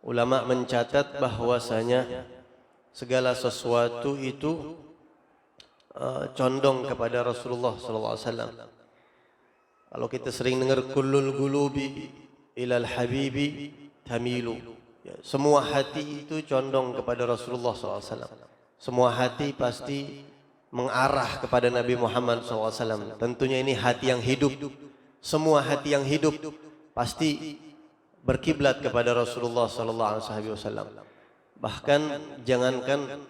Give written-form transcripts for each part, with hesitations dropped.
ulama mencatat bahwasanya segala sesuatu itu condong kepada Rasulullah SAW. Kalau kita sering dengar kullul gulubi ilal habibi tamilu, ya, semua hati itu condong kepada Rasulullah SAW. Semua hati pasti mengarah kepada Nabi Muhammad SAW. Tentunya ini hati yang hidup. Semua hati yang hidup pasti berkiblat kepada Rasulullah SAW. Bahkan jangankan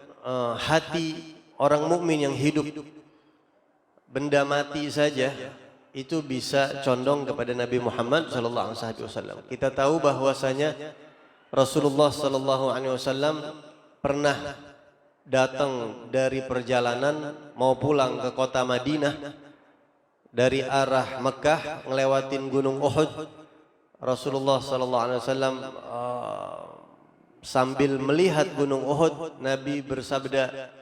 hati orang mukmin yang hidup, benda mati saja itu bisa condong kepada Nabi Muhammad SAW. Kita tahu bahwasanya Rasulullah SAW pernah datang dari perjalanan mau pulang ke kota Madinah dari arah Mekah ngelewatin Gunung Uhud. Rasulullah SAW sambil melihat Gunung Uhud, Nabi bersabda,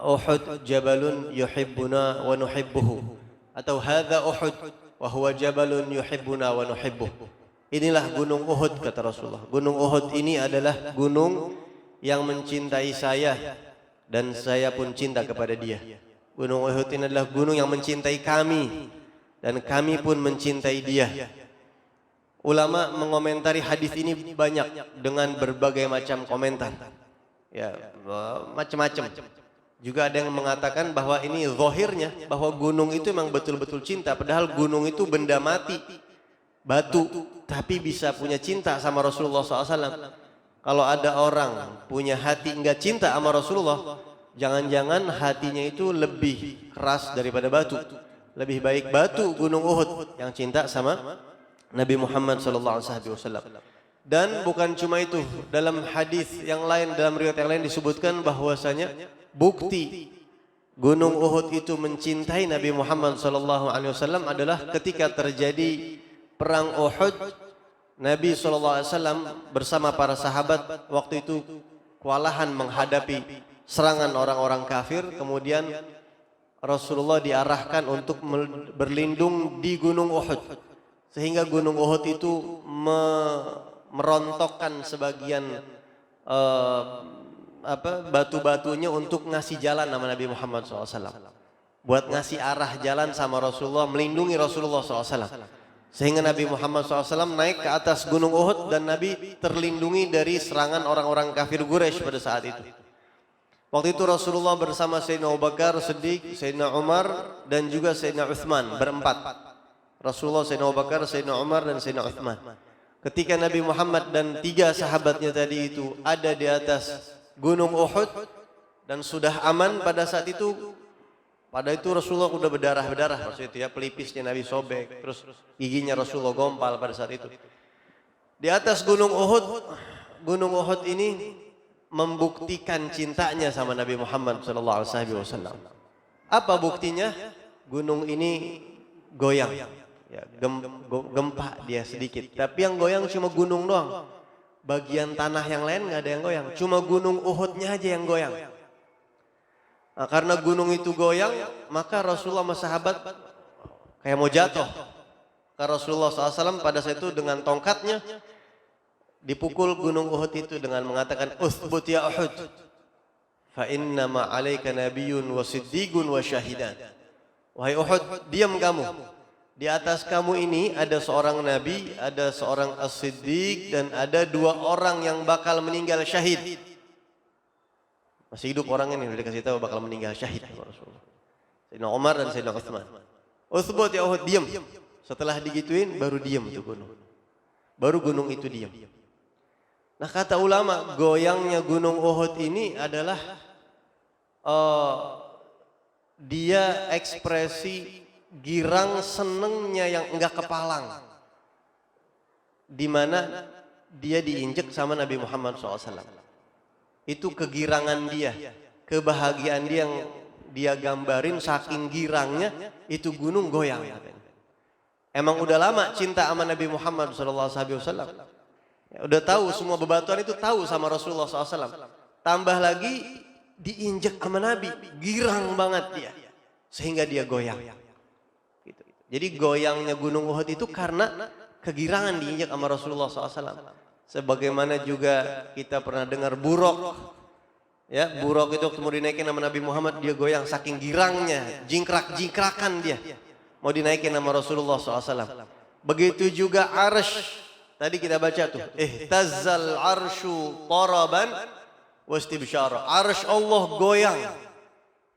Uhud jabalun yuhibbuna wa nuhibbuhu, atau hadza Uhud wa huwa jabalun yuhibbuna wa nuhibbuhu. Inilah Gunung Uhud, kata Rasulullah. Gunung Uhud ini adalah gunung yang mencintai saya dan saya pun cinta kepada dia. Gunung Uhud ini adalah gunung yang mencintai kami dan kami pun mencintai dia. Ulama mengomentari hadis ini banyak dengan berbagai macam komentar. Ya, macam-macam. Juga ada yang mengatakan bahwa ini zahirnya bahwa gunung itu memang betul-betul cinta, padahal gunung itu benda mati, batu, tapi bisa punya cinta sama Rasulullah SAW. Kalau ada orang punya hati enggak cinta sama Rasulullah, jangan-jangan hatinya itu lebih keras daripada batu. Lebih baik batu Gunung Uhud yang cinta sama Nabi Muhammad SAW. Dan bukan cuma itu, dalam hadis yang lain, dalam riwayat yang lain disebutkan bahwasanya bukti Gunung Uhud itu mencintai Nabi Muhammad SAW adalah ketika terjadi perang Uhud. Nabi SAW bersama para sahabat waktu itu kewalahan menghadapi serangan orang-orang kafir. Kemudian Rasulullah diarahkan untuk berlindung di Gunung Uhud. Sehingga Gunung Uhud itu merontokkan sebagian batu-batunya untuk ngasih jalan sama Nabi Muhammad SAW. Buat ngasih arah jalan sama Rasulullah, melindungi Rasulullah SAW. Sehingga Nabi Muhammad SAW naik ke atas Gunung Uhud dan Nabi terlindungi dari serangan orang-orang kafir Quraisy pada saat itu. Waktu itu Rasulullah bersama Sayyidina Abu Bakar, Siddiq, Sayyidina Umar dan juga Sayyidina Uthman, berempat. Rasulullah, Sayyidina Abu Bakar, Sayyidina Umar dan Sayyidina Uthman. Ketika Nabi Muhammad dan tiga sahabatnya tadi itu ada di atas Gunung Uhud dan sudah aman pada saat itu. Pada itu Rasulullah sudah berdarah-berdarah, maksudnya itu ya, pelipisnya Nabi sobek, terus giginya Rasulullah gompal pada saat itu. Di atas Gunung Uhud ini membuktikan cintanya sama Nabi Muhammad SAW. Apa buktinya? Gunung ini goyang, ya, gempa dia sedikit. Tapi yang goyang cuma gunung doang. Bagian tanah yang lain nggak ada yang goyang. Cuma Gunung Uhudnya aja yang goyang. Nah, karena gunung itu goyang, maka Rasulullah sama sahabat kayak mau jatuh. Karena Rasulullah SAW pada saat itu dengan tongkatnya dipukul Gunung Uhud itu dengan mengatakan, Uthbut ya Uhud, fa inna ma'alaika nabiyyun wa siddiqun wa syahidan. Wahai Uhud, diam kamu. Di atas kamu ini ada seorang nabi, ada seorang as-siddiq, dan ada dua orang yang bakal meninggal syahid. Masih hidup orang ini, udah dikasih tahu bakal meninggal syahid sama Rasulullah. Sayyidina Umar dan Sayyidina Uthman. Uthbut ya Uhud, diam. Setelah digituin baru diam itu gunung. Baru gunung itu diam. Nah, kata ulama, goyangnya Gunung Uhud ini adalah dia ekspresi girang senengnya yang enggak kepalang, di mana dia diinjek sama Nabi Muhammad SAW. Itu kegirangan dia, kebahagiaan dia yang dia gambarin, saking girangnya itu gunung goyang. Emang udah lama cinta sama Nabi Muhammad SAW. Ya, udah tahu semua bebatuan itu tahu sama Rasulullah SAW. Tambah lagi diinjek sama Nabi, girang banget dia, sehingga dia goyang. Gitu. Jadi goyangnya Gunung Uhud itu karena kegirangan diinjak sama Rasulullah SAW. Sebagaimana juga kita pernah dengar buruk. Ya, buruk itu waktu mau dinaikin nama Nabi Muhammad dia goyang saking girangnya, jingkrak-jingkrakan dia. Mau dinaikin nama Rasulullah SAW. Begitu juga arsy. Tadi kita baca tuh, ihtazzal arsyu taraban wastibsyara. Arsy Allah goyang.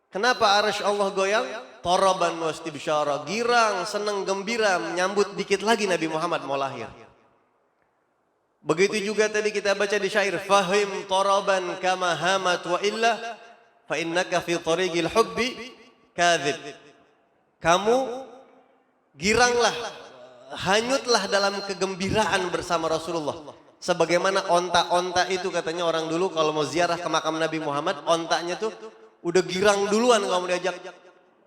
Kenapa arsy Allah goyang? Taraban wastibsyara. Girang, senang, gembira menyambut dikit lagi Nabi Muhammad mau lahir. Begitu juga tadi kita baca di syair, fahim taraban kama hamat wa illa fa innaka fi tariqil hubbi kadzib. Kamu giranglah, hanyutlah dalam kegembiraan bersama Rasulullah. Sebagaimana onta-onta itu katanya orang dulu kalau mau ziarah ke makam Nabi Muhammad, ontanya tuh udah girang duluan kalau mau diajak.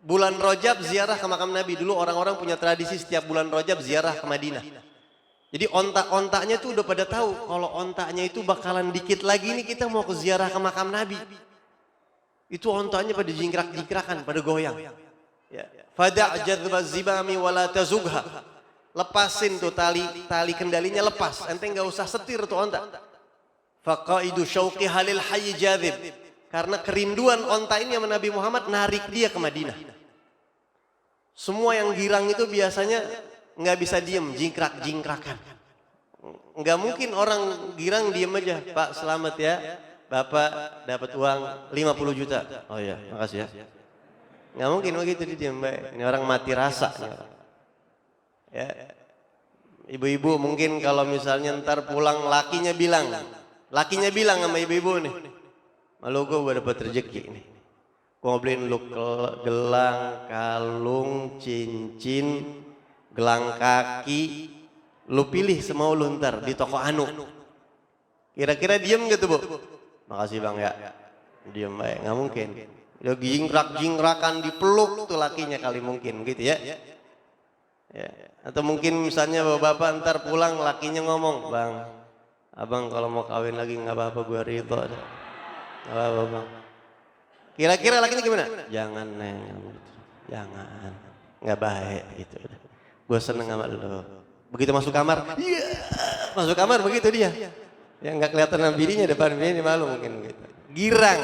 Bulan Rajab ziarah ke makam Nabi. Dulu orang-orang punya tradisi setiap bulan Rajab ziarah ke Madinah. Jadi onta-ontanya tuh udah pada tahu kalau ontanya itu bakalan dikit lagi nih kita mau ke ziarah ke makam Nabi. Itu ontanya pada jingkrak-jingkrakan, pada goyang. Ya. Fada' jadzbaz zibami wala tazugha. Lepasin tuh tali kendalinya lepas. Ente enggak usah setir tuh onta. Faqaidu syauqi halil hayy jadzib. Karena kerinduan onta ini sama Nabi Muhammad narik dia ke Madinah. Semua yang girang itu biasanya nggak bisa diem, jingkrak-jingkrakan. Nggak mungkin orang girang diem aja. Pak selamat ya, Bapak dapat uang 50 juta. Oh iya, makasih ya. Nggak mungkin begitu dia diem, Mbak. Ini orang mati rasa. Ya. Ibu-ibu mungkin kalau misalnya ntar pulang lakinya bilang sama ibu-ibu nih, malu gue udah dapat rezeki nih. Gue mau beliin lu gelang, kalung, cincin, gelang kaki, lu pilih semau lu ntar di toko Anu. Kira-kira diem gitu Bu? Makasih Bang ya. Diem baik, nggak mungkin. Udah jingkrak-jingkrakan dipeluk tuh lakinya kali mungkin gitu ya. Ya. Atau mungkin misalnya bapak-bapak ntar pulang lakinya ngomong, Bang, abang kalau mau kawin lagi nggak apa-apa gue ridho. Nggak apa-apa Bang. Kira-kira lakinya gimana? Jangan Neng, jangan, nggak baik gitu. Gue seneng sama lu. Begitu masuk kamar, masuk kamar begitu dia. Ya nggak kelihatan bininya depan bini malu mungkin gitu. Girang.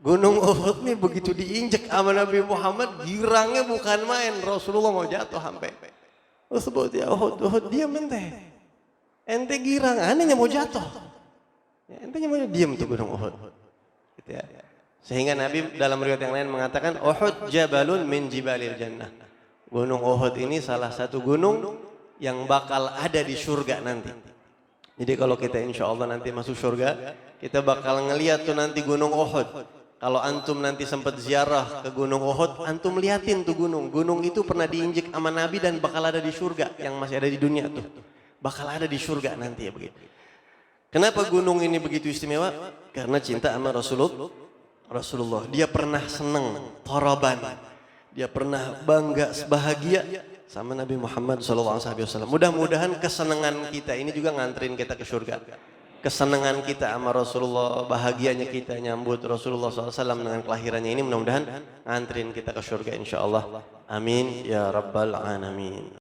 Gunung Uhud nih begitu diinjek sama Nabi Muhammad, girangnya bukan main. Rasulullah mau jatuh sampai. Sebut ya Uhud diam ente girang, anehnya mau jatuh. Ya, entenya mau diam tuh Gunung Uhud. Gitu ya. Sehingga Nabi dalam riwayat yang lain mengatakan Uhud jabalun min jibalil jannah. Gunung Uhud ini salah satu gunung yang bakal ada di surga nanti. Jadi kalau kita insya Allah nanti masuk surga, kita bakal ngeliat tuh nanti Gunung Uhud. Kalau antum nanti sempat ziarah ke Gunung Uhud, antum liatin tuh gunung. Gunung itu pernah diinjek sama Nabi dan bakal ada di surga. Yang masih ada di dunia tuh. Bakal ada di surga nanti ya begitu. Kenapa gunung ini begitu istimewa? Karena cinta sama Rasulullah. Dia pernah seneng, taraban. Dia pernah bangga, bahagia sama Nabi Muhammad SAW. Mudah-mudahan kesenangan kita ini juga nganterin kita ke surga. Kesenangan kita sama Rasulullah, bahagianya kita nyambut Rasulullah SAW dengan kelahirannya ini mudah-mudahan nganterin kita ke surga insya Allah. Amin ya rabbal alamin.